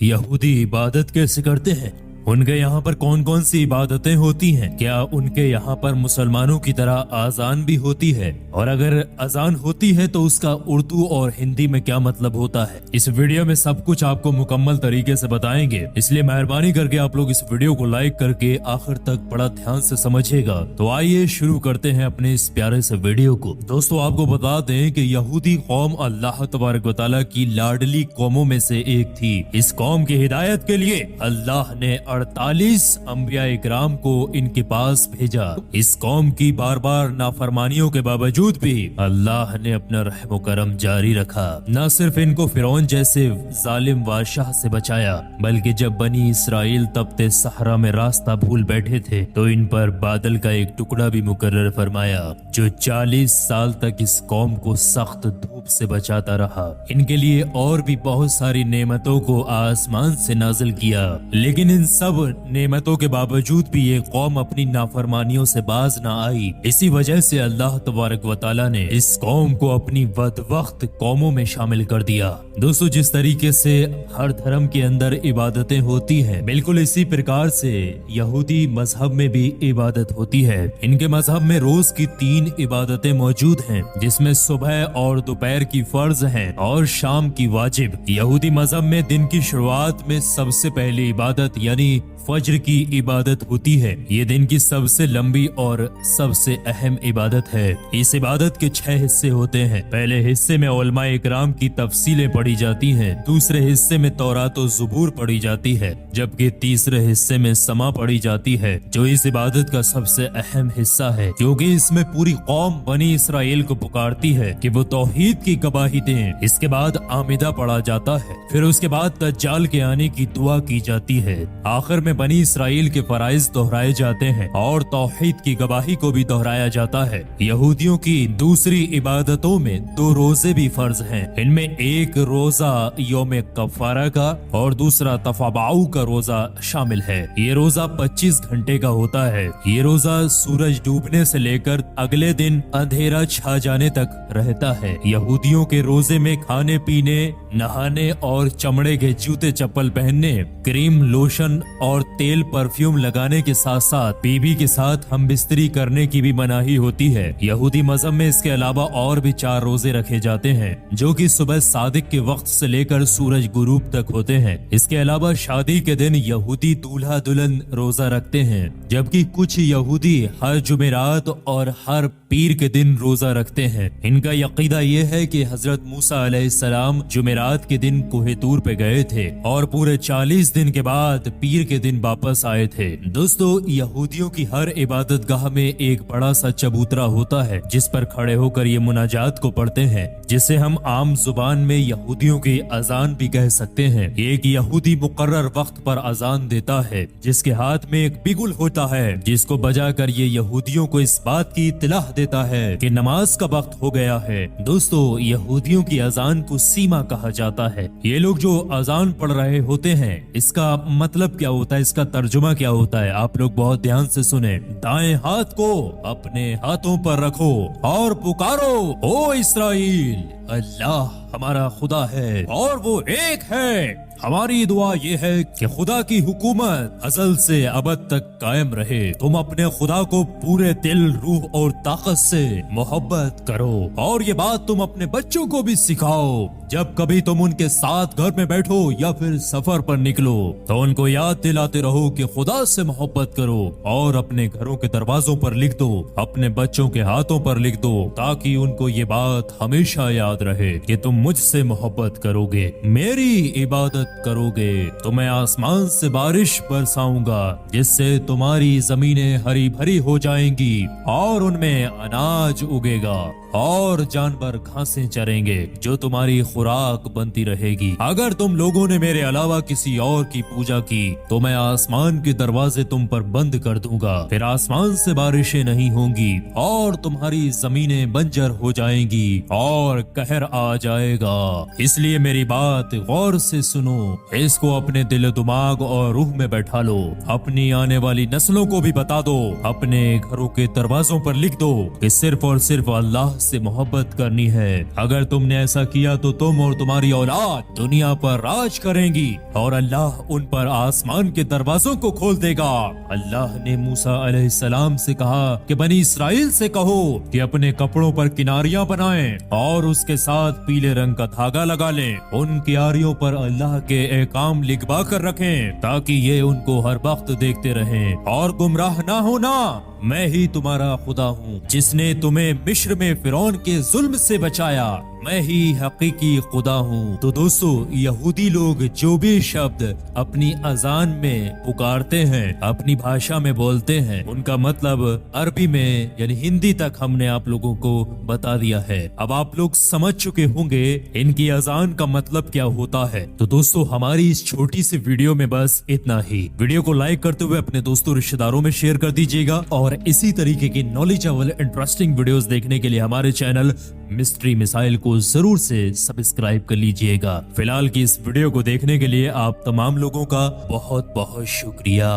यहूदी इबादत कैसे करते हैं? उनके यहाँ पर कौन कौन सी इबादतें होती हैं? क्या उनके यहाँ पर मुसलमानों की तरह आजान भी होती है? और अगर अजान होती है तो उसका उर्दू और हिंदी में क्या मतलब होता है? इस वीडियो में सब कुछ आपको मुकम्मल तरीके से बताएंगे, इसलिए मेहरबानी करके आप लोग इस वीडियो को लाइक करके आखिर तक बड़ा ध्यान से समझिएगा। तो आइए शुरू करते हैं अपने इस प्यारे से वीडियो को। दोस्तों, आपको बता दें कि यहूदी कौम अल्लाह तबारक व तआला की लाडली कौमों में से एक थी। इस कौम की हिदायत के लिए अल्लाह ने 48 अंबिया इकराम को इनके पास भेजा। इस कौम की बार बार नाफरमानियों के बावजूद भी अल्लाह ने अपना रहम करम जारी रखा। न सिर्फ इनको फिरौन जैसे जालिम बादशाह से बचाया, बल्कि जब बनी इसराइल तपते सहरा में रास्ता भूल बैठे थे तो इन पर बादल का एक टुकड़ा भी मुकर्रर फरमाया, जो 40 साल तक इस कौम को सख्त धूप से बचाता रहा। इनके लिए और भी बहुत सारी नेमतों को आसमान से नाजिल किया, लेकिन इन सब नेमतों के बावजूद भी ये कौम अपनी नाफरमानियों से बाज ना आई। इसी वजह से अल्लाह तबारक व तआला ने इस कौम को अपनी बदबख्त कौमों में शामिल कर दिया। दोस्तों, जिस तरीके से हर धर्म के अंदर इबादतें होती हैं, बिल्कुल इसी प्रकार से यहूदी मजहब में भी इबादत होती है। इनके मजहब में रोज की 3 इबादतें मौजूद हैं, जिसमें सुबह और दोपहर की फर्ज हैं और शाम की वाजिब। यहूदी मजहब में दिन की शुरुआत में सबसे पहली इबादत यानी फज्र की इबादत होती है। ये दिन की सबसे लंबी और सबसे अहम इबादत है। इस इबादत के 6 हिस्से होते हैं। पहले हिस्से में उलमा इकराम की तफसीलें पढ़ी जाती हैं, दूसरे हिस्से में तौरात और ज़ुबूर पढ़ी जाती है, जबकि तीसरे हिस्से में समा पढ़ी जाती है, जो इस इबादत का सबसे अहम हिस्सा है, क्योंकि इसमें पूरी कौम बनी इसराइल को पुकारती है कि वो तौहीद की गवाही दें। इसके बाद आमिदा पढ़ा जाता है, फिर उसके बाद दज्जाल के आने की दुआ की जाती है। आखिर में बनी इसराइल के फराइज दोहराए जाते हैं और तौहीद की गवाही को भी दोहराया जाता है। यहूदियों की दूसरी इबादतों में 2 रोजे भी फर्ज हैं। इनमें एक रोजा यौम कफारा का और दूसरा तफाबाऊ का रोजा शामिल है। ये रोजा 25 घंटे का होता है। ये रोजा सूरज डूबने से लेकर अगले दिन अंधेरा छा जाने तक रहता है। यहूदियों के रोजे में खाने पीने, नहाने और चमड़े के जूते चप्पल पहनने, क्रीम, लोशन और तेल, परफ्यूम लगाने के साथ साथ बीबी के साथ हम बिस्तरी करने की भी मनाही होती है। यहूदी मजहब में इसके अलावा और भी 4 रोजे रखे जाते हैं, जो कि सुबह सादिक के वक्त से लेकर सूरज गुरूब तक होते हैं। इसके अलावा शादी के दिन यहूदी दूल्हा दुल्हन रोजा रखते हैं, जबकि कुछ यहूदी हर जुमेरात और हर पीर के दिन रोजा रखते हैं। इनका यकीदा ये है कि हजरत मूसा अलैहिस्सलाम जुमेरात के दिन कोहे तूर पे गए थे और पूरे 40 दिन के बाद पीर के दिन वापस आए थे। दोस्तों, यहूदियों की हर इबादत गाह में एक बड़ा सा चबूतरा होता है, जिस पर खड़े होकर ये मुनाजात को पढ़ते हैं, जिसे हम आम जुबान में यहूदियों की अजान भी कह सकते हैं। एक यहूदी मुकर्रर वक्त पर अजान देता है, जिसके हाथ में एक बिगुल होता है, जिसको बजाकर ये यहूदियों को इस बात की इत्तलाह देता है कि नमाज का वक्त हो गया है। दोस्तों, यहूदियों की अजान को सीमा कहा जाता है। ये लोग जो अजान पढ़ रहे होते हैं, इसका मतलब क्या होता है, इसका तर्जुमा क्या होता है, आप लोग बहुत ध्यान से सुने। दाएं हाथ को अपने हाथों पर रखो और पुकारो, ओ इस्राएल, अल्लाह हमारा खुदा है और वो एक है। हमारी दुआ ये है कि खुदा की हुकूमत अज़ल से अबद तक कायम रहे। तुम अपने खुदा को पूरे दिल, रूह और ताकत से मोहब्बत करो और ये बात तुम अपने बच्चों को भी सिखाओ। जब कभी तुम उनके साथ घर में बैठो या फिर सफर पर निकलो तो उनको याद दिलाते रहो कि खुदा से मोहब्बत करो और अपने घरों के दरवाजों पर लिख दो, अपने बच्चों के हाथों पर लिख दो, ताकि उनको ये बात हमेशा याद रहे कि तुम मुझसे मोहब्बत करोगे, मेरी इबादत करोगे तो मैं आसमान से बारिश बरसाऊंगा, जिससे तुम्हारी जमीनें हरी भरी हो जाएंगी और उनमें अनाज उगेगा और जानवर घासें चरेंगे, जो तुम्हारी खुराक बनती रहेगी। अगर तुम लोगों ने मेरे अलावा किसी और की पूजा की तो मैं आसमान के दरवाजे तुम पर बंद कर दूंगा, फिर आसमान से बारिशें नहीं होंगी और तुम्हारी जमीनें बंजर हो जाएंगी और कहर आ जाएगा। इसलिए मेरी बात गौर से सुनो, इसको अपने दिल दिमाग और रूह में बैठा लो, अपनी आने वाली नस्लों को भी बता दो, अपने घरों के दरवाजों पर लिख दो कि सिर्फ और सिर्फ अल्लाह से मोहब्बत करनी है। अगर तुमने ऐसा किया तो तुम और तुम्हारी औलाद दुनिया पर राज करेंगी और अल्लाह उन पर आसमान के दरवाजों को खोल देगा। अल्लाह ने मूसा अलैहिस्सलाम से कहा कि बनी इसराइल से कहो कि अपने कपड़ों पर किनारियां बनाएं और उसके साथ पीले रंग का धागा लगा लें। उन किनारियों पर अल्लाह के एहकाम लिखवा कर रखें ताकि ये उनको हर वक्त देखते रहें और गुमराह ना होना। मैं ही तुम्हारा खुदा हूँ जिसने तुम्हें मिस्र में फिरौन के जुल्म से बचाया। मैं ही हकीकी खुदा हूँ। तो दोस्तों, यहूदी लोग जो भी शब्द अपनी अजान में पुकारते हैं, अपनी भाषा में बोलते हैं, उनका मतलब अरबी में यानी हिंदी तक हमने आप लोगों को बता दिया है। अब आप लोग समझ चुके होंगे इनकी अजान का मतलब क्या होता है। तो दोस्तों, हमारी इस छोटी सी वीडियो में बस इतना ही। वीडियो को लाइक करते हुए अपने दोस्तों रिश्तेदारों में शेयर कर दीजिएगा और इसी तरीके की नॉलेजेबल इंटरेस्टिंग वीडियोस देखने के लिए हमारे चैनल मिस्ट्री मिसाइल को जरूर से सब्सक्राइब कर लीजिएगा। फिलहाल की इस वीडियो को देखने के लिए आप तमाम लोगों का बहुत बहुत शुक्रिया।